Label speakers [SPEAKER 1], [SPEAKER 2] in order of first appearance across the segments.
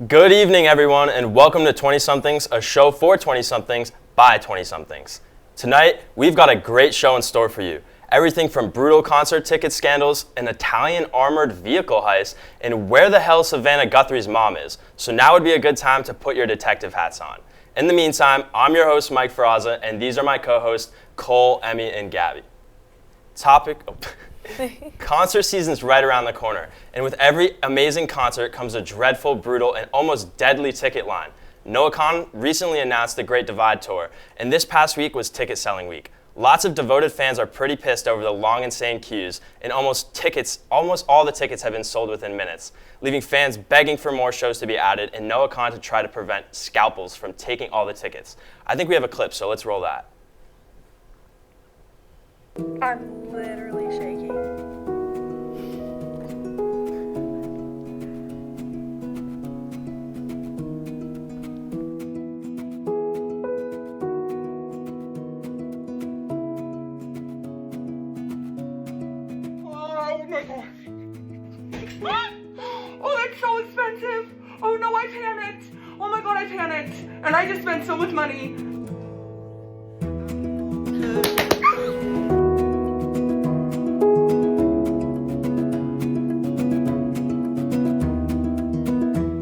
[SPEAKER 1] Good evening, everyone, and welcome to 20-somethings, a show for 20-somethings by 20-somethings. Tonight, we've got a great show in store for you. Everything from brutal concert ticket scandals, an Italian armored vehicle heist, and where the hell Savannah Guthrie's mom is. So now would be a good time to put your detective hats on. In the meantime, I'm your host, Mike Ferraza, and these are my co-hosts, Cole, Emmy, and Gabby. Concert season's right around the corner, and with every amazing concert comes a dreadful, brutal, and almost deadly ticket line. Kahan recently announced the Great Divide Tour, and this past week was ticket selling week. Lots of devoted fans are pretty pissed over the long, insane queues, and almost all the tickets have been sold within minutes, leaving fans begging for more shows to be added and Kahan to try to prevent scalpels from taking all the tickets. I think we have a clip, so let's roll that.
[SPEAKER 2] I'm literally shaking.
[SPEAKER 3] Oh my god. Oh, that's so expensive. Oh no, I panicked. Oh my god, I panicked. And I just spent so much money.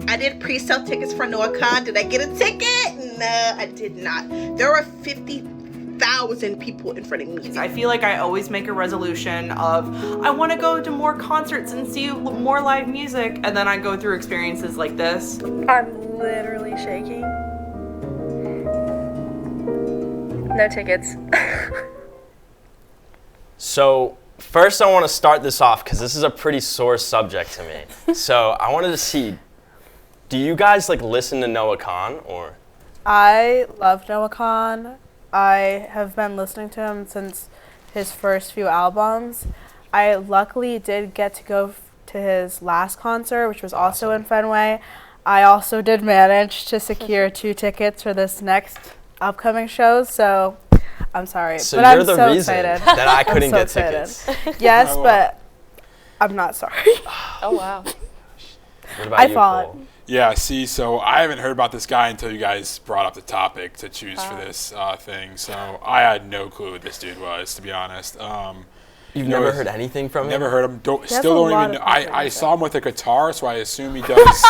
[SPEAKER 4] I did pre-sale tickets for Kahan. Did I get a ticket? No, I did not. There were 50,000 people in front of me.
[SPEAKER 3] I feel like I always make a resolution of I want to go to more concerts and see more live music, and then I go through experiences like this.
[SPEAKER 2] I'm literally shaking. No tickets.
[SPEAKER 1] So first I want to start this off because this is a pretty sore subject to me. So I wanted to see, do you guys listen to Kahan or?
[SPEAKER 5] I love Kahan. I have been listening to him since his first few albums. I luckily did get to go to his last concert, which was also in Fenway. I also did manage to secure 2 tickets for this next upcoming show, so I'm sorry.
[SPEAKER 1] So
[SPEAKER 5] but
[SPEAKER 1] you're
[SPEAKER 5] I'm
[SPEAKER 1] the
[SPEAKER 5] so
[SPEAKER 1] reason
[SPEAKER 5] excited.
[SPEAKER 1] that I couldn't
[SPEAKER 5] I'm
[SPEAKER 1] get
[SPEAKER 5] so
[SPEAKER 1] tickets.
[SPEAKER 5] Yes, but I'm not sorry.
[SPEAKER 6] Oh, wow.
[SPEAKER 1] What about
[SPEAKER 5] I
[SPEAKER 1] you,
[SPEAKER 5] fought.
[SPEAKER 1] Cole?
[SPEAKER 7] Yeah, see, so I haven't heard about this guy until you guys brought up the topic to choose for this thing. So I had no clue what this dude was, to be honest.
[SPEAKER 1] You've never heard anything from him?
[SPEAKER 7] Never heard him.
[SPEAKER 5] has
[SPEAKER 7] Still
[SPEAKER 5] a
[SPEAKER 7] don't
[SPEAKER 5] lot
[SPEAKER 7] even know.
[SPEAKER 5] of country
[SPEAKER 7] I
[SPEAKER 5] music.
[SPEAKER 7] saw him with a guitar, so I assume he does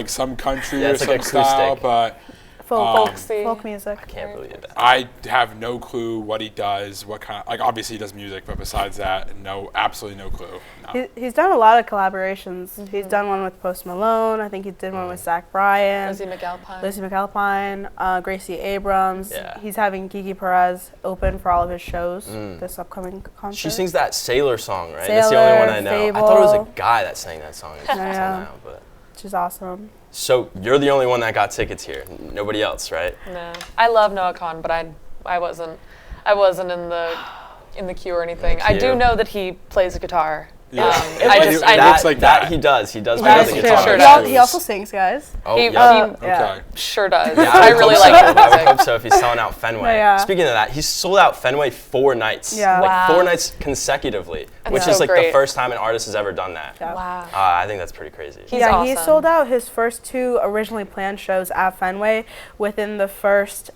[SPEAKER 7] some country
[SPEAKER 1] Yeah,
[SPEAKER 7] or
[SPEAKER 1] it's
[SPEAKER 7] some style,
[SPEAKER 1] acoustic.
[SPEAKER 7] but
[SPEAKER 6] Folksy.
[SPEAKER 5] Folk music.
[SPEAKER 1] I can't believe that.
[SPEAKER 7] I have no clue what he does, what kind of, obviously he does music, but besides that, absolutely no clue. No.
[SPEAKER 5] He's done a lot of collaborations. He's done one with Post Malone. I think he did one with Zach Bryan.
[SPEAKER 6] Lizzie McAlpine.
[SPEAKER 5] Lizzie McAlpine, Gracie Abrams.
[SPEAKER 1] Yeah.
[SPEAKER 5] He's having Kiki Perez open for all of his shows this upcoming concert.
[SPEAKER 1] She sings that Sailor song, right? That's the only one I know.
[SPEAKER 5] Fable.
[SPEAKER 1] I thought it was a guy that sang that song until
[SPEAKER 5] Yeah.
[SPEAKER 1] now. But.
[SPEAKER 5] She's awesome.
[SPEAKER 1] So you're the only one that got tickets here. Nobody else, right?
[SPEAKER 6] No. I love Kahan, but I wasn't in the queue or anything. I do
[SPEAKER 1] queue.
[SPEAKER 6] know that he plays a guitar.
[SPEAKER 7] Yeah.
[SPEAKER 6] I
[SPEAKER 7] looks like that.
[SPEAKER 1] He does. He does play
[SPEAKER 5] That's
[SPEAKER 1] the
[SPEAKER 5] true.
[SPEAKER 1] guitar.
[SPEAKER 6] Sure
[SPEAKER 5] He,
[SPEAKER 6] does.
[SPEAKER 5] he also sings, guys.
[SPEAKER 1] Oh,
[SPEAKER 6] He-
[SPEAKER 1] yeah.
[SPEAKER 6] he-
[SPEAKER 5] Yeah.
[SPEAKER 7] Okay.
[SPEAKER 6] sure does.
[SPEAKER 1] Yeah,
[SPEAKER 6] I
[SPEAKER 1] would
[SPEAKER 6] really
[SPEAKER 1] hope
[SPEAKER 6] like
[SPEAKER 1] so.
[SPEAKER 6] his
[SPEAKER 1] I would
[SPEAKER 6] music.
[SPEAKER 1] hope so if he's selling out Fenway.
[SPEAKER 5] Yeah.
[SPEAKER 1] Speaking of that, he's sold out Fenway 4 nights.
[SPEAKER 5] Yeah.
[SPEAKER 6] Wow.
[SPEAKER 1] 4 nights consecutively, which
[SPEAKER 6] so
[SPEAKER 1] is the
[SPEAKER 6] great.
[SPEAKER 1] first time an artist has ever done that.
[SPEAKER 5] Yeah.
[SPEAKER 6] Wow.
[SPEAKER 1] I think that's pretty crazy.
[SPEAKER 6] He's
[SPEAKER 5] He
[SPEAKER 6] awesome.
[SPEAKER 5] sold out his first 2 originally planned shows at Fenway within the first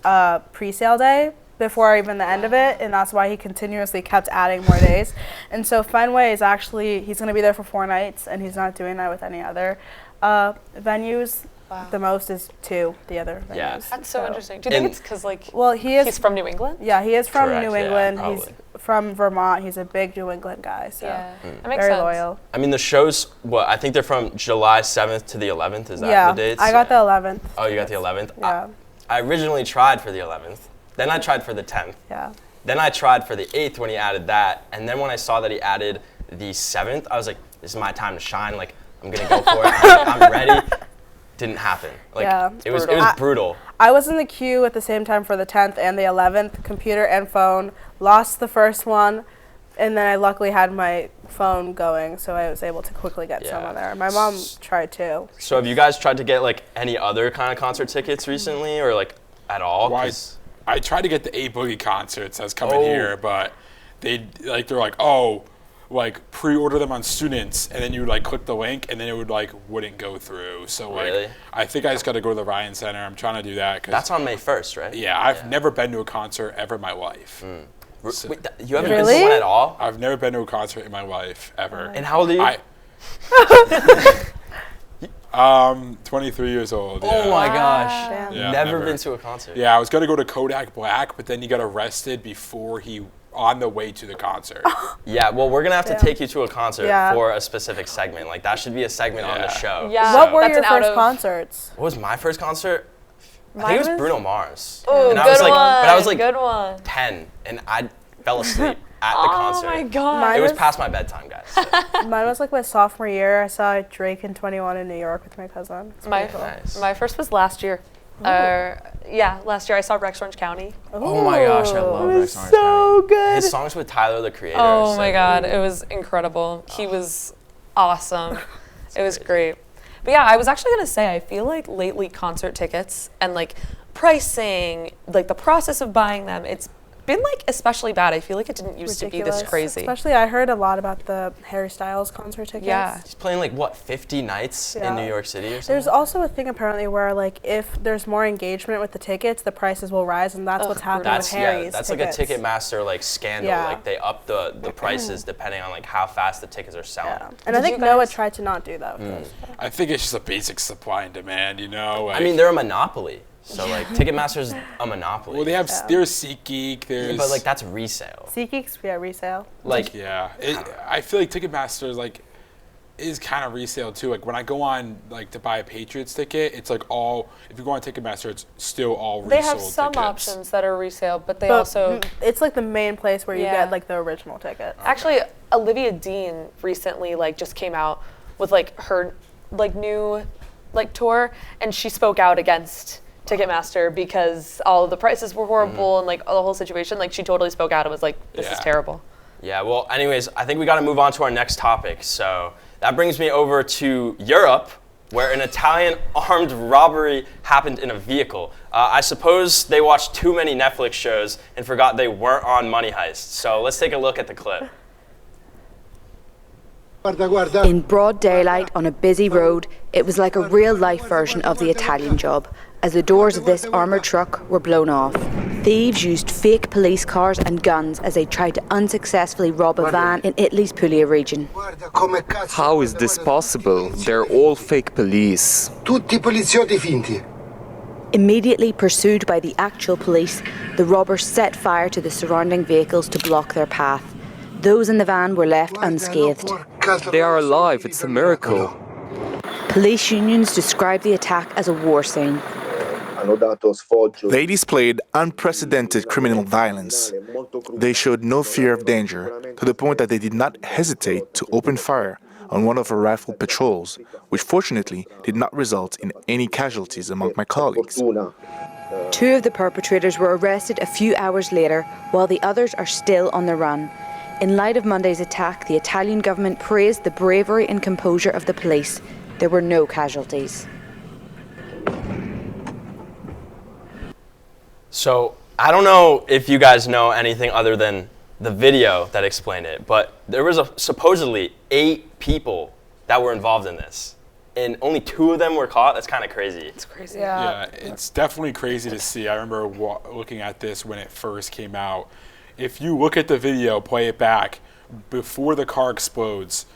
[SPEAKER 5] pre-sale day before even the end of it, and that's why he continuously kept adding more days. And so Fenway is actually, he's going to be there for 4 nights, and he's not doing that with any other venues.
[SPEAKER 6] Wow.
[SPEAKER 5] The most is 2, the other venues.
[SPEAKER 1] Yeah.
[SPEAKER 6] That's so interesting. Do you think
[SPEAKER 1] And-
[SPEAKER 6] it's because
[SPEAKER 5] Well,
[SPEAKER 6] he's from New England?
[SPEAKER 5] Yeah, he is from
[SPEAKER 1] Correct,
[SPEAKER 5] New
[SPEAKER 1] yeah,
[SPEAKER 5] England.
[SPEAKER 1] probably.
[SPEAKER 5] He's from Vermont. He's a big New England guy, so
[SPEAKER 6] Yeah. That makes
[SPEAKER 5] very
[SPEAKER 6] sense.
[SPEAKER 5] loyal.
[SPEAKER 1] I mean, the shows, I think they're from July 7th to the 11th. Is that
[SPEAKER 5] Yeah,
[SPEAKER 1] the dates?
[SPEAKER 5] I got the 11th.
[SPEAKER 1] Oh, you got the 11th?
[SPEAKER 5] Yeah,
[SPEAKER 1] I originally tried for the 11th. Then I tried for the 10th.
[SPEAKER 5] yeah.
[SPEAKER 1] Then I tried for the 8th when he added that. And then when I saw that he added the 7th, I was like, this is my time to shine. I'm going to go for it. I'm ready. Didn't happen.
[SPEAKER 5] Yeah.
[SPEAKER 1] It was
[SPEAKER 6] brutal.
[SPEAKER 1] brutal.
[SPEAKER 5] I was in the queue at the same time for the 10th and the 11th, computer and phone. Lost the first one, and then I luckily had my phone going, so I was able to quickly get some
[SPEAKER 1] Yeah.
[SPEAKER 5] on there. My mom tried too.
[SPEAKER 1] So have you guys tried to get any other kind of concert tickets recently or at all?
[SPEAKER 7] Why?
[SPEAKER 1] 'Cause-
[SPEAKER 7] I tried to get the A Boogie concerts that's coming
[SPEAKER 1] Oh.
[SPEAKER 7] here, but they're like, oh, like pre-order them on Students, and then you would like click the link, and then it would like wouldn't go through. So like,
[SPEAKER 1] Really?
[SPEAKER 7] I think I just got to go to the Ryan Center. I'm trying to do that.
[SPEAKER 1] That's on May 1st, right?
[SPEAKER 7] Yeah, I've never been to a concert ever in my life. So,
[SPEAKER 1] Wait, you haven't been to
[SPEAKER 5] Really?
[SPEAKER 1] one at all?
[SPEAKER 7] I've never been to a concert in my life ever.
[SPEAKER 1] And how old are you?
[SPEAKER 7] 23 years old.
[SPEAKER 1] Oh
[SPEAKER 7] yeah.
[SPEAKER 1] my gosh.
[SPEAKER 5] Damn.
[SPEAKER 7] Yeah,
[SPEAKER 1] never been to a concert.
[SPEAKER 7] Yeah, I was gonna go to Kodak Black, but then he got arrested before on the way to the concert.
[SPEAKER 1] Yeah, well, we're going to have to
[SPEAKER 5] Yeah.
[SPEAKER 1] take you to a concert
[SPEAKER 5] Yeah.
[SPEAKER 1] for a specific segment. Like, that should be a segment on the
[SPEAKER 7] Yeah.
[SPEAKER 1] show.
[SPEAKER 6] Yeah.
[SPEAKER 5] What were
[SPEAKER 6] That's
[SPEAKER 5] your
[SPEAKER 6] an out
[SPEAKER 5] first
[SPEAKER 6] of-
[SPEAKER 5] concerts?
[SPEAKER 1] What was my first concert? I
[SPEAKER 6] Mine
[SPEAKER 1] think it was
[SPEAKER 6] was-
[SPEAKER 1] Bruno Mars.
[SPEAKER 6] Ooh,
[SPEAKER 1] and I
[SPEAKER 6] good
[SPEAKER 1] was like,
[SPEAKER 6] one.
[SPEAKER 1] but I was like
[SPEAKER 6] good one.
[SPEAKER 1] 10, and I fell asleep at the concert.
[SPEAKER 6] Oh my god.
[SPEAKER 5] Mine
[SPEAKER 1] It was
[SPEAKER 5] was-
[SPEAKER 1] past my bedtime, guys. So.
[SPEAKER 5] Mine was like my sophomore year. I saw Drake and 21 in New York with my cousin. It's
[SPEAKER 6] My,
[SPEAKER 5] pretty cool.
[SPEAKER 1] Nice.
[SPEAKER 6] my first was last year. Yeah, last year I saw Rex Orange County.
[SPEAKER 1] Oh my gosh, I love
[SPEAKER 5] It
[SPEAKER 1] Rex
[SPEAKER 5] was
[SPEAKER 1] Orange
[SPEAKER 5] so
[SPEAKER 1] County.
[SPEAKER 5] good.
[SPEAKER 1] His songs with Tyler, the Creator.
[SPEAKER 6] Oh
[SPEAKER 1] are
[SPEAKER 6] my
[SPEAKER 1] so
[SPEAKER 6] god,
[SPEAKER 1] good.
[SPEAKER 6] it was incredible. He was awesome. It was great. But yeah, I was actually gonna say, I feel like lately concert tickets and like pricing, like the process of buying them, it's been like especially bad. I feel like it didn't used to be this
[SPEAKER 5] Ridiculous.
[SPEAKER 6] crazy.
[SPEAKER 5] Especially, I heard a lot about the Harry Styles concert tickets.
[SPEAKER 6] Yeah.
[SPEAKER 1] He's playing like, what, 50 nights
[SPEAKER 5] Yeah.
[SPEAKER 1] in New York City or something?
[SPEAKER 5] There's also a thing apparently where like if there's more engagement with the tickets, the prices will rise, and that's what's happening
[SPEAKER 1] That's
[SPEAKER 5] with Harry's
[SPEAKER 1] that's
[SPEAKER 5] tickets.
[SPEAKER 1] like a Ticketmaster like scandal.
[SPEAKER 5] Yeah.
[SPEAKER 1] Like they up the prices depending on like how fast the tickets are selling.
[SPEAKER 5] Yeah. And I
[SPEAKER 6] Did
[SPEAKER 5] think
[SPEAKER 6] you
[SPEAKER 5] Noah
[SPEAKER 6] guys-
[SPEAKER 5] tried to not do that with those.
[SPEAKER 7] I think it's just a basic supply and demand, you know? Like,
[SPEAKER 1] I mean, they're a monopoly. So like Ticketmaster's a monopoly.
[SPEAKER 7] well, they have there's SeatGeek, there's
[SPEAKER 1] but like that's resale.
[SPEAKER 5] SeatGeek's resale.
[SPEAKER 1] Like
[SPEAKER 7] yeah. I feel like Ticketmaster is kind of resale too. Like when I go on like to buy a Patriots ticket, it's like all if you go on Ticketmaster, it's still all resold
[SPEAKER 6] They have some
[SPEAKER 7] tickets.
[SPEAKER 6] options that are resale, but they
[SPEAKER 5] But
[SPEAKER 6] also
[SPEAKER 5] it's like the main place where you
[SPEAKER 6] Yeah.
[SPEAKER 5] get like the original tickets.
[SPEAKER 6] actually Olivia Dean recently like just came out with like her like new like tour, and she spoke out against Ticketmaster because all of the prices were horrible and like the whole situation. Like she totally spoke out and was like, "This is
[SPEAKER 7] Yeah.
[SPEAKER 6] terrible."
[SPEAKER 1] yeah, well, anyways, I think we got to move on to our next topic. So that brings me over to Europe, where an Italian armed robbery happened in a vehicle. I suppose they watched too many Netflix shows and forgot they weren't on Money Heist. So let's take a look at the clip.
[SPEAKER 8] In broad daylight on a busy road, it was like a real-life version of the Italian Job, as the doors of this armoured truck were blown off. Thieves used fake police cars and guns as they tried to unsuccessfully rob a van in Italy's Puglia region.
[SPEAKER 9] How is this possible? They're all fake police.
[SPEAKER 10] Tutti poliziotti finti.
[SPEAKER 8] Immediately pursued by the actual police, the robbers set fire to the surrounding vehicles to block their path. Those in the van were left unscathed.
[SPEAKER 9] They are alive, it's a miracle.
[SPEAKER 8] Police unions describe the attack as a war scene.
[SPEAKER 11] They displayed unprecedented criminal violence. They showed no fear of danger, to the point that they did not hesitate to open fire on one of our rifled patrols, which fortunately did not result in any casualties among my colleagues.
[SPEAKER 8] Two of the perpetrators were arrested a few hours later, while the others are still on the run. In light of Monday's attack, the Italian government praised the bravery and composure of the police. There were no casualties.
[SPEAKER 1] So I don't know if you guys know anything other than the video that explained it, but there was supposedly 8 people that were involved in this, and only 2 of them were caught. That's kind of crazy.
[SPEAKER 6] It's crazy.
[SPEAKER 7] Yeah, it's definitely crazy to see. I remember looking at this when it first came out. If you look at the video, play it back, before the car explodes,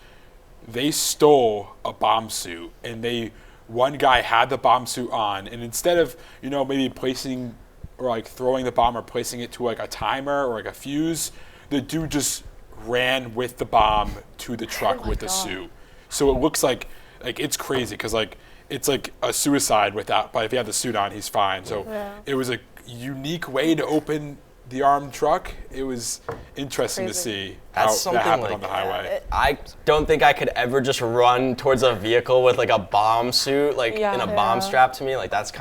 [SPEAKER 7] they stole a bomb suit, and one guy had the bomb suit on, and instead of, maybe placing or like throwing the bomb or placing it to like a timer or like a fuse, the dude just ran with the bomb to the truck with the suit. So it looks like it's crazy because like it's like a suicide without, but if he had the suit on, he's fine. So it was a unique way to open the armed truck. It was interesting to see how
[SPEAKER 1] That's
[SPEAKER 7] that happened
[SPEAKER 1] like,
[SPEAKER 7] on the highway.
[SPEAKER 1] I don't think I could ever just run towards a vehicle with like a bomb suit, like in a bomb strap to me. Like that's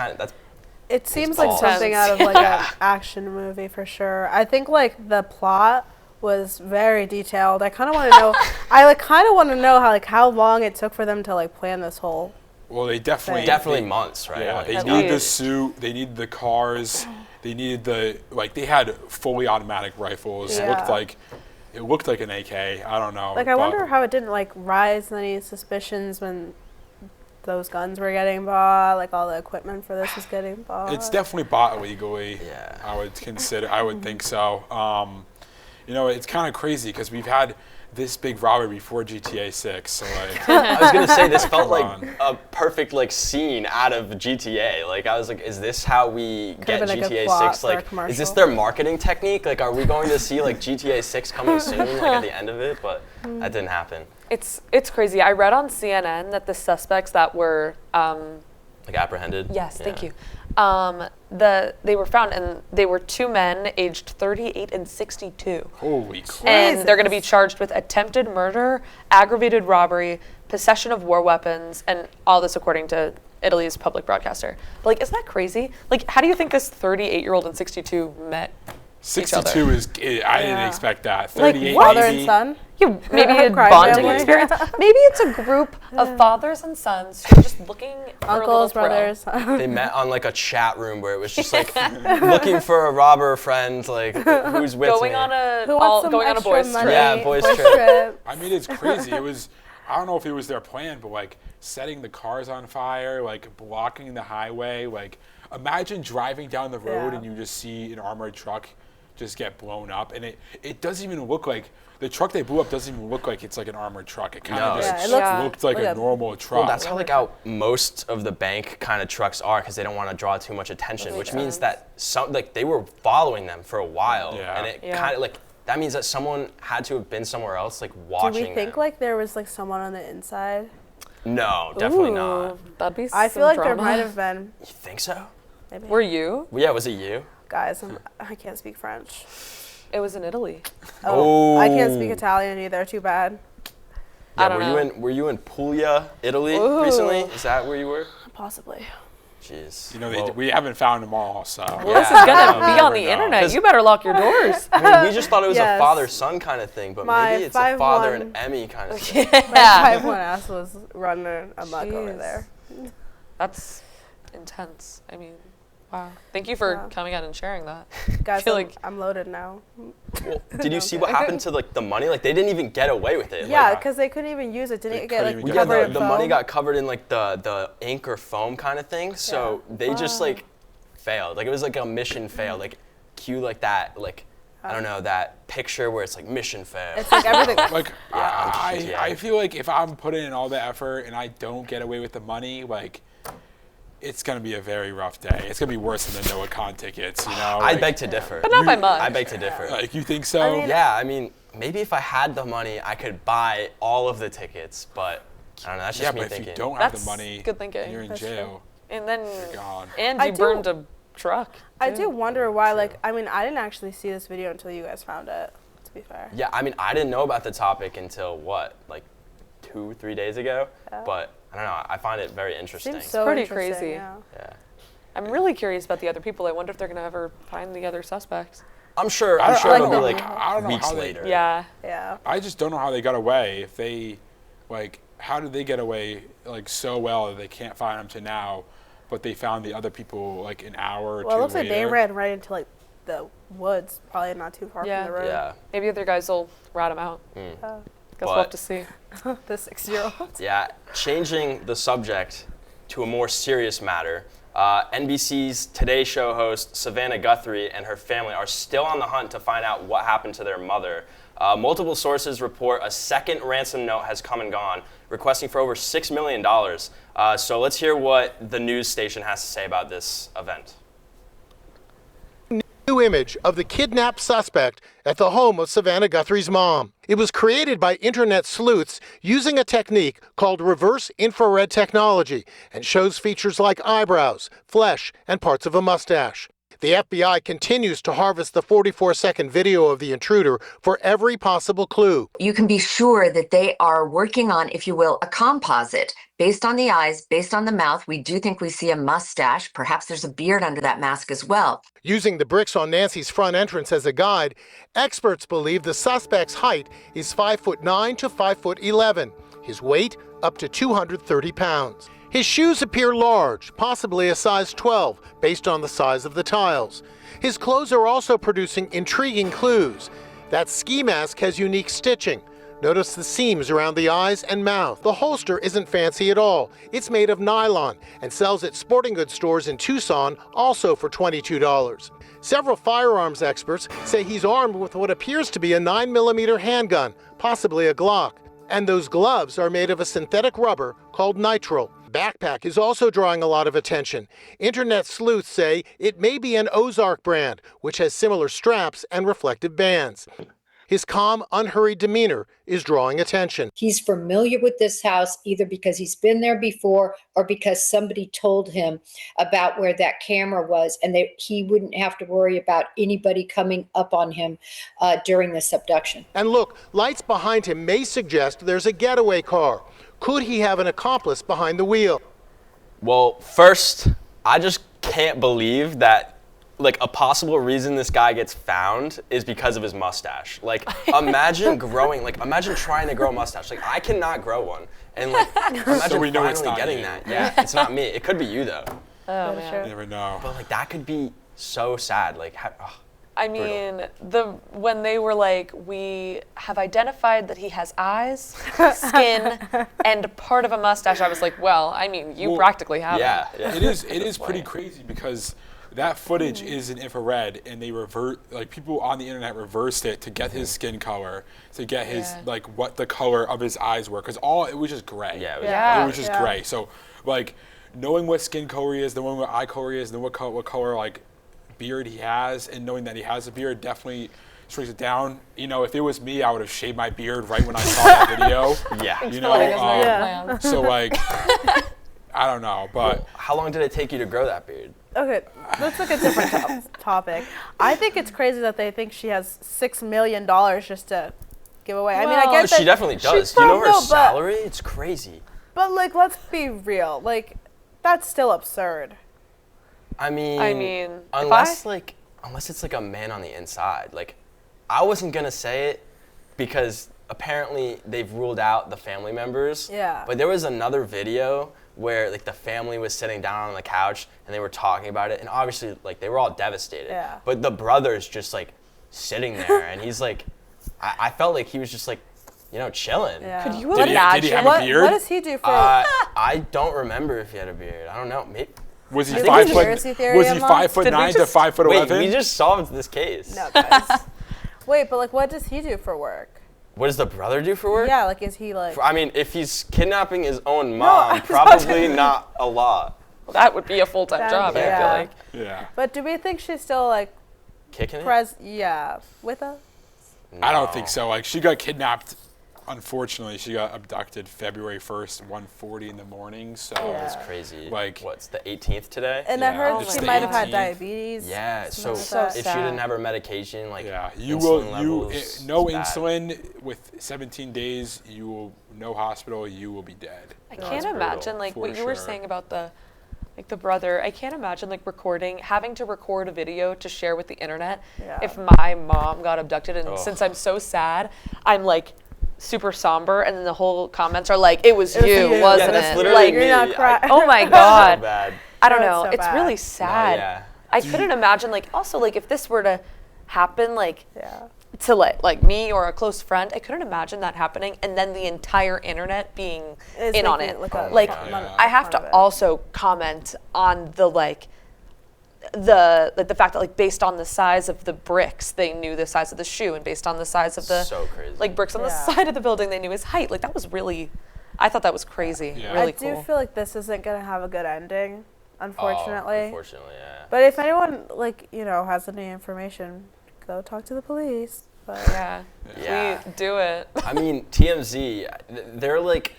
[SPEAKER 5] It seems like
[SPEAKER 1] balls.
[SPEAKER 5] something out of like an action movie for sure. I think like the plot was very detailed. I kind of want to know. I kind of want to know how long it took for them to like plan this whole.
[SPEAKER 7] Well, they
[SPEAKER 1] definitely months, right?
[SPEAKER 7] Yeah,
[SPEAKER 1] Like,
[SPEAKER 7] they needed the suit. They needed the cars. They needed they had fully automatic rifles. It looked like It looked like an AK. I don't know.
[SPEAKER 5] Like, I wonder how it didn't, like, rise any suspicions when those guns were getting bought, like, all the equipment for this was getting bought.
[SPEAKER 7] It's definitely bought illegally.
[SPEAKER 1] Yeah.
[SPEAKER 7] I would think so. You know, it's kind of crazy because we've had this big robbery before GTA 6. So like,
[SPEAKER 1] I was gonna say this felt like
[SPEAKER 7] on.
[SPEAKER 1] a perfect like scene out of GTA. Like I was like, is this how we get
[SPEAKER 5] been a good
[SPEAKER 1] GTA
[SPEAKER 5] plot
[SPEAKER 1] 6?
[SPEAKER 5] for a
[SPEAKER 1] Like, is
[SPEAKER 5] commercial.
[SPEAKER 1] this their marketing technique? Like, are we going to see like GTA 6 coming soon, like at the end of it? But that didn't happen.
[SPEAKER 6] It's crazy. I read on CNN that the suspects that were
[SPEAKER 1] Like apprehended.
[SPEAKER 6] yes,
[SPEAKER 1] Yeah.
[SPEAKER 6] thank you. They were found, and they were two men aged 38 and 62.
[SPEAKER 7] Holy crap.
[SPEAKER 6] And they're going to be charged with attempted murder, aggravated robbery, possession of war weapons, and all this according to Italy's public broadcaster. But, like, isn't that crazy? Like, how do you think this 38-year-old and 62 met?
[SPEAKER 7] 62 is, I didn't expect that.
[SPEAKER 6] Like,
[SPEAKER 7] 38
[SPEAKER 5] Father
[SPEAKER 7] maybe.
[SPEAKER 5] and son?
[SPEAKER 6] Yeah, maybe a
[SPEAKER 5] Crime
[SPEAKER 6] bonding
[SPEAKER 5] family.
[SPEAKER 6] experience. Maybe it's a group of fathers and sons who are just looking for a little
[SPEAKER 5] Uncles,
[SPEAKER 6] thrill.
[SPEAKER 5] brothers.
[SPEAKER 1] They met on like a chat room where it was just like looking for a robber friend, like who's with
[SPEAKER 6] Going
[SPEAKER 1] me.
[SPEAKER 6] on a
[SPEAKER 5] Who wants some
[SPEAKER 6] going on a
[SPEAKER 5] extra
[SPEAKER 6] boys
[SPEAKER 5] money?
[SPEAKER 6] trip.
[SPEAKER 1] Yeah, boys trip.
[SPEAKER 7] I mean, it's crazy. It was, I don't know if it was their plan, but like setting the cars on fire, like blocking the highway. Like, imagine driving down the road
[SPEAKER 5] Yeah.
[SPEAKER 7] and you just see an armored truck just get blown up. And it doesn't even look like, the truck they blew up doesn't even look like it's like an armored truck. It kind
[SPEAKER 1] No.
[SPEAKER 7] of just
[SPEAKER 5] Yeah, it looks-
[SPEAKER 7] looked like
[SPEAKER 5] like
[SPEAKER 7] a
[SPEAKER 5] a-
[SPEAKER 7] normal truck.
[SPEAKER 1] Well, that's how most of the bank kind of trucks are, because they don't want to draw too much attention, which means that they were following them for a while,
[SPEAKER 7] Yeah.
[SPEAKER 1] and it
[SPEAKER 6] Yeah.
[SPEAKER 1] kind of like that means that someone had to have been somewhere else, like
[SPEAKER 5] Do
[SPEAKER 1] watching.
[SPEAKER 5] we think
[SPEAKER 1] them.
[SPEAKER 5] like there was like someone on the inside?
[SPEAKER 1] No, definitely not.
[SPEAKER 6] Ooh, that'd be
[SPEAKER 5] I
[SPEAKER 6] some
[SPEAKER 5] feel like there
[SPEAKER 6] drama.
[SPEAKER 5] might have been.
[SPEAKER 1] You think so?
[SPEAKER 5] Maybe.
[SPEAKER 6] Were you?
[SPEAKER 1] Well, yeah, was it you?
[SPEAKER 5] Guys, I can't speak French.
[SPEAKER 6] It was in Italy.
[SPEAKER 5] Oh, I can't speak Italian either. Too bad.
[SPEAKER 6] I
[SPEAKER 1] Yeah,
[SPEAKER 6] don't
[SPEAKER 1] were you in Puglia, Italy
[SPEAKER 6] Ooh.
[SPEAKER 1] recently? Is that where you were?
[SPEAKER 5] Possibly.
[SPEAKER 1] Jeez.
[SPEAKER 7] You know,
[SPEAKER 1] Well,
[SPEAKER 7] we haven't found them all, so.
[SPEAKER 6] Well, this is gonna be on the internet.
[SPEAKER 1] 'Cause-
[SPEAKER 6] You better lock your doors.
[SPEAKER 1] I mean, we just thought it was a
[SPEAKER 5] Yes.
[SPEAKER 1] father-son kind of thing, but
[SPEAKER 5] My
[SPEAKER 1] maybe it's a father
[SPEAKER 5] 5'1"
[SPEAKER 1] and Emmy kind of thing.
[SPEAKER 6] Yeah.
[SPEAKER 5] 5'1" ass was running amok over
[SPEAKER 6] Jeez.
[SPEAKER 5] there.
[SPEAKER 6] That's intense. I mean, wow. Thank you for coming out and sharing that.
[SPEAKER 5] Guys,
[SPEAKER 6] feel
[SPEAKER 5] I'm,
[SPEAKER 6] like-
[SPEAKER 5] I'm loaded now.
[SPEAKER 1] Well, did you see what happened to like the money? Like they didn't even get away with it.
[SPEAKER 5] Yeah,
[SPEAKER 1] Like,
[SPEAKER 5] because they couldn't even use it. Didn't
[SPEAKER 7] They
[SPEAKER 5] it get like
[SPEAKER 7] couldn't even
[SPEAKER 1] yeah,
[SPEAKER 5] covered in
[SPEAKER 1] the money
[SPEAKER 5] foam?
[SPEAKER 1] got covered in like the ink or foam kind of thing. So they just like failed. Like it was like a mission failed. Like cue like that. Like I don't know, that picture where it's like mission failed.
[SPEAKER 5] It's like everything.
[SPEAKER 7] Like,
[SPEAKER 1] Yeah.
[SPEAKER 7] I feel like if I'm putting in all the effort and I don't get away with the money, like, it's going to be a very rough day. It's going to be worse than the Noah Khan tickets, you know?
[SPEAKER 1] I
[SPEAKER 7] Like,
[SPEAKER 1] beg to differ.
[SPEAKER 6] But not by much.
[SPEAKER 1] I beg to differ.
[SPEAKER 7] Like, you think so?
[SPEAKER 1] Yeah, I mean, maybe if I had the money, I could buy all of the tickets, but I don't know, that's just
[SPEAKER 7] Yeah,
[SPEAKER 1] me
[SPEAKER 7] but if
[SPEAKER 1] thinking.
[SPEAKER 7] you don't have
[SPEAKER 6] That's
[SPEAKER 7] the money,
[SPEAKER 6] good thinking.
[SPEAKER 7] and you're in
[SPEAKER 5] That's
[SPEAKER 7] jail.
[SPEAKER 6] And then,
[SPEAKER 7] gone.
[SPEAKER 6] and
[SPEAKER 5] I
[SPEAKER 6] you
[SPEAKER 5] do-
[SPEAKER 6] burned a truck.
[SPEAKER 5] I
[SPEAKER 6] too.
[SPEAKER 5] do wonder why. Like, I mean, I didn't actually see this video until you guys found it. To be fair.
[SPEAKER 1] Yeah, I mean, I didn't know about the topic until what, like 2-3 days ago, but I don't know, I find it very interesting.
[SPEAKER 5] Seems so
[SPEAKER 6] pretty
[SPEAKER 5] interesting,
[SPEAKER 6] crazy.
[SPEAKER 5] Yeah.
[SPEAKER 1] Yeah.
[SPEAKER 6] I'm really curious about the other people. I wonder if they're gonna ever find the other suspects.
[SPEAKER 1] I'm sure
[SPEAKER 7] I
[SPEAKER 1] it'll be
[SPEAKER 7] don't
[SPEAKER 1] like
[SPEAKER 7] know. I don't know
[SPEAKER 1] weeks
[SPEAKER 7] how they-
[SPEAKER 1] later.
[SPEAKER 6] Yeah.
[SPEAKER 5] Yeah.
[SPEAKER 7] I just don't know how they got away. If they, like, how did they get away, like, so well that they can't find them to now, but they found the other people, like, an hour or
[SPEAKER 5] Well, it
[SPEAKER 7] two
[SPEAKER 5] looks like they
[SPEAKER 7] later?
[SPEAKER 5] ran right into like the woods, probably not too far
[SPEAKER 6] Yeah.
[SPEAKER 5] from the road.
[SPEAKER 1] Yeah.
[SPEAKER 6] Maybe other guys will rat them out. Guess we'll have
[SPEAKER 1] But-
[SPEAKER 6] to see.
[SPEAKER 5] The 6-year-old.
[SPEAKER 1] Yeah, changing the subject to a more serious matter. NBC's Today Show host Savannah Guthrie and her family are still on the hunt to find out what happened to their mother. Multiple sources report a second ransom note has come and gone, requesting for over $6 million. So let's hear what the news station has to say about this event.
[SPEAKER 10] New image of the kidnapped suspect at the home of Savannah Guthrie's mom. It was created by internet sleuths using a technique called reverse infrared technology and shows features like eyebrows, flesh, and parts of a mustache. The FBI continues to harvest the 44-second video of the intruder for every possible clue.
[SPEAKER 12] You can be sure that they are working on, if you will, a composite. Based on the eyes, based on the mouth, we do think we see a mustache. Perhaps there's a beard under that mask as well.
[SPEAKER 10] Using the bricks on Nancy's front entrance as a guide, experts believe the suspect's height is 5'9" to 5'11". His weight up to 230 pounds. His shoes appear large, possibly a size 12, based on the size of the tiles. His clothes are also producing intriguing clues. That ski mask has unique stitching. Notice the seams around the eyes and mouth. The holster isn't fancy at all. It's made of nylon and sells at sporting goods stores in Tucson, also for $22. Several firearms experts say he's armed with what appears to be a 9mm handgun, possibly a Glock. And those gloves are made of a synthetic rubber called nitrile. Backpack is also drawing a lot of attention. Internet sleuths say it may be an Ozark brand, which has similar straps and reflective bands. His calm, unhurried demeanor is drawing attention.
[SPEAKER 13] He's familiar with this house either because he's been there before or because somebody told him about where that camera was, and he wouldn't have to worry about anybody coming up on him during this abduction.
[SPEAKER 10] And look, lights behind him may suggest there's a getaway car. Could he have an accomplice behind the wheel?
[SPEAKER 1] Well, first, I just can't believe that like a possible reason this guy gets found is because of his mustache. Like imagine imagine trying to grow a mustache. Like I cannot grow one. And like imagine
[SPEAKER 7] So we know
[SPEAKER 1] finally
[SPEAKER 7] it's not
[SPEAKER 1] getting
[SPEAKER 7] you.
[SPEAKER 1] that. Yeah, it's not me. It could be you though.
[SPEAKER 6] Oh man.
[SPEAKER 7] You never know.
[SPEAKER 1] But like that could be so sad. Like
[SPEAKER 6] I mean, when they were like, we have identified that he has eyes, skin, and part of a mustache, I was like, well, I mean, you practically have it.
[SPEAKER 1] Yeah.
[SPEAKER 7] It is pretty crazy because that footage is in infrared, and they people on the internet reversed it to get his skin color, to get his what the color of his eyes were, because it was just gray.
[SPEAKER 1] Yeah,
[SPEAKER 7] it was just gray. So like knowing what skin color he is, knowing what eye color he is, knowing what color like beard he has, and knowing that he has a beard definitely shrinks it down. You know, if it was me, I would have shaved my beard right when I saw that video.
[SPEAKER 1] Yeah.
[SPEAKER 7] You know, so like, I don't know, but
[SPEAKER 1] how long did it take you to grow that beard?
[SPEAKER 5] Okay, let's look at a different topic. I think it's crazy that they think she has $6 million just to give away. I mean, I guess
[SPEAKER 1] she definitely does. Do you know her salary? It's crazy.
[SPEAKER 5] But like, let's be real. Like, that's still absurd.
[SPEAKER 1] I mean, unless it's like a man on the inside. Like, I wasn't gonna say it because apparently they've ruled out the family members.
[SPEAKER 5] Yeah.
[SPEAKER 1] But there was another video where like the family was sitting down on the couch and they were talking about it, and obviously like they were all devastated.
[SPEAKER 5] Yeah.
[SPEAKER 1] But the brother's just like sitting there, and he's like, I felt like he was just like, you know, chilling.
[SPEAKER 5] Yeah.
[SPEAKER 6] Could you imagine?
[SPEAKER 7] Did he have a beard?
[SPEAKER 5] What does he do for?
[SPEAKER 1] I don't remember if he had a beard. I don't know. Maybe.
[SPEAKER 7] Was he
[SPEAKER 5] I think
[SPEAKER 7] 5
[SPEAKER 5] the
[SPEAKER 7] foot?
[SPEAKER 5] conspiracy theory
[SPEAKER 7] Was he
[SPEAKER 5] unlocked?
[SPEAKER 7] 5'9" to 5'11"?
[SPEAKER 1] Wait, we just solved this case.
[SPEAKER 5] No, guys. Wait, but like, what does he do for work?
[SPEAKER 1] What does the brother do for work?
[SPEAKER 5] Yeah, like, is he like?
[SPEAKER 1] I mean, if he's kidnapping his own mom, probably not a lot.
[SPEAKER 6] Well, that would be a full-time job, I feel like.
[SPEAKER 7] Yeah.
[SPEAKER 5] But do we think she's still like
[SPEAKER 1] kicking it?
[SPEAKER 5] With us?
[SPEAKER 1] No.
[SPEAKER 7] I don't think so. Like, she got kidnapped. Unfortunately, she got abducted February 1st, 1:40 in the morning. So
[SPEAKER 1] that's crazy.
[SPEAKER 7] Like,
[SPEAKER 1] what's the 18th today?
[SPEAKER 5] And I heard
[SPEAKER 7] it's
[SPEAKER 5] she
[SPEAKER 7] the
[SPEAKER 5] might have had
[SPEAKER 7] 18th.
[SPEAKER 5] diabetes.
[SPEAKER 1] Yeah. So
[SPEAKER 5] sad.
[SPEAKER 1] if she didn't have her medication, like
[SPEAKER 7] you
[SPEAKER 1] insulin
[SPEAKER 7] will
[SPEAKER 1] levels,
[SPEAKER 7] no
[SPEAKER 1] it's bad.
[SPEAKER 7] insulin with 17 days. You will no hospital. You will be dead.
[SPEAKER 6] I can't imagine like what you were saying about the brother. I can't imagine like having to record a video to share with the internet.
[SPEAKER 5] Yeah.
[SPEAKER 6] If my mom got abducted, and since I'm so sad, I'm like super somber, and then the whole comments are like, "It was you, wasn't
[SPEAKER 1] yeah, that's
[SPEAKER 6] it?"
[SPEAKER 1] Literally
[SPEAKER 6] Like,
[SPEAKER 1] me.
[SPEAKER 5] you're not crying.
[SPEAKER 6] oh my god,
[SPEAKER 1] So bad.
[SPEAKER 6] I don't
[SPEAKER 5] That's
[SPEAKER 6] know.
[SPEAKER 5] so
[SPEAKER 6] It's
[SPEAKER 5] bad.
[SPEAKER 6] really sad.
[SPEAKER 1] yeah.
[SPEAKER 6] I couldn't imagine like also like if this were to happen like
[SPEAKER 5] Yeah.
[SPEAKER 6] to like me or a close friend, I couldn't imagine that happening, and then the entire internet being
[SPEAKER 5] Is
[SPEAKER 6] in on
[SPEAKER 5] making
[SPEAKER 6] it.
[SPEAKER 5] it look
[SPEAKER 6] Like
[SPEAKER 5] a
[SPEAKER 6] I have to also comment on the the fact that like based on the size of the bricks, they knew the size of the shoe, and based on the size of the
[SPEAKER 1] So crazy.
[SPEAKER 6] like bricks on the side of the building, they knew his height. Like that was really, I thought that was crazy.
[SPEAKER 7] Yeah.
[SPEAKER 6] Really
[SPEAKER 5] I
[SPEAKER 6] cool.
[SPEAKER 5] do feel like this isn't gonna have a good ending, unfortunately.
[SPEAKER 1] Unfortunately, yeah.
[SPEAKER 5] But if anyone has any information, go talk to the police. But
[SPEAKER 6] Yeah.
[SPEAKER 1] Yeah.
[SPEAKER 6] We do it.
[SPEAKER 1] I mean, TMZ, they're like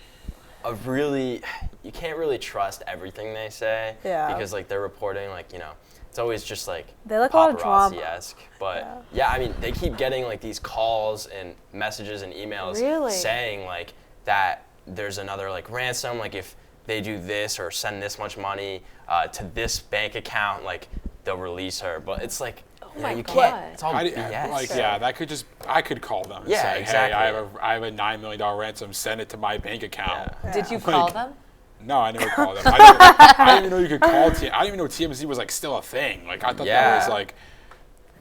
[SPEAKER 1] you can't really trust everything they say.
[SPEAKER 5] Yeah.
[SPEAKER 1] Because like they're reporting it's always just like
[SPEAKER 5] They like a lot of drama.
[SPEAKER 1] paparazzi-esque. But yeah, I mean, they keep getting like these calls and messages and emails
[SPEAKER 6] Really?
[SPEAKER 1] saying like that there's another like ransom, like if they do this or send this much money to this bank account, like they'll release her. But it's like, you can't. It's all BS.
[SPEAKER 7] Like, that could just, I could call them and say,
[SPEAKER 1] exactly.
[SPEAKER 7] hey, I have a $9 million ransom, send it to my bank account.
[SPEAKER 5] Yeah.
[SPEAKER 6] Did you call them?
[SPEAKER 7] No, I never called them. I didn't even know you could call TMZ. I didn't even know TMZ was like still a thing. Like I thought that was like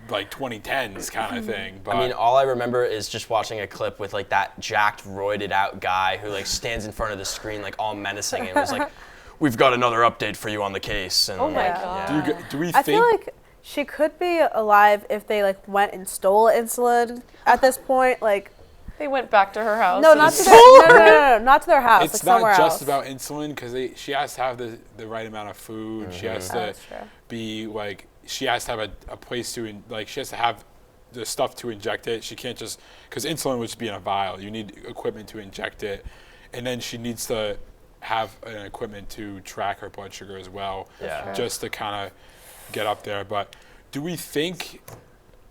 [SPEAKER 7] like 2010s kind of thing. But
[SPEAKER 1] I mean, all I remember is just watching a clip with like that jacked, roided out guy who like stands in front of the screen like all menacing and was like, "We've got another update for you on the case." And,
[SPEAKER 6] Oh my
[SPEAKER 1] like,
[SPEAKER 6] God.
[SPEAKER 1] yeah.
[SPEAKER 7] do we
[SPEAKER 5] I
[SPEAKER 7] think
[SPEAKER 5] feel like she could be alive if they like went and stole insulin at this point. Like,
[SPEAKER 6] They went back to her house.
[SPEAKER 5] no,
[SPEAKER 6] and
[SPEAKER 5] not to their, no, not to their house.
[SPEAKER 7] it's
[SPEAKER 5] like somewhere
[SPEAKER 7] not just
[SPEAKER 5] else.
[SPEAKER 7] about insulin because she has to have the right amount of food. She has to
[SPEAKER 5] That's true.
[SPEAKER 7] be like, she has to have a place to she has to have the stuff to inject it. She can't just, because insulin would just be in a vial. You need equipment to inject it, and then she needs to have an equipment to track her blood sugar as well, just to kind of get up there. But do we think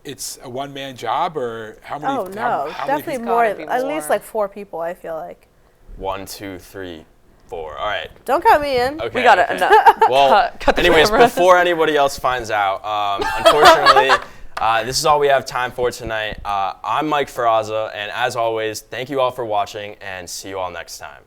[SPEAKER 7] it's a one-man job, or how many?
[SPEAKER 5] Oh no,
[SPEAKER 7] how many
[SPEAKER 5] definitely
[SPEAKER 7] people-
[SPEAKER 5] more.
[SPEAKER 6] Gotta be
[SPEAKER 5] At least
[SPEAKER 6] more.
[SPEAKER 5] like 4 people. I feel like.
[SPEAKER 1] 1, 2, 3, 4. All right.
[SPEAKER 5] Don't count me in.
[SPEAKER 1] Okay.
[SPEAKER 6] We got
[SPEAKER 1] okay.
[SPEAKER 6] it.
[SPEAKER 1] Well,
[SPEAKER 6] cut the
[SPEAKER 1] anyways,
[SPEAKER 6] cameras.
[SPEAKER 1] before anybody else finds out, unfortunately, this is all we have time for tonight. I'm Mike Ferraza, and as always, thank you all for watching, and see you all next time.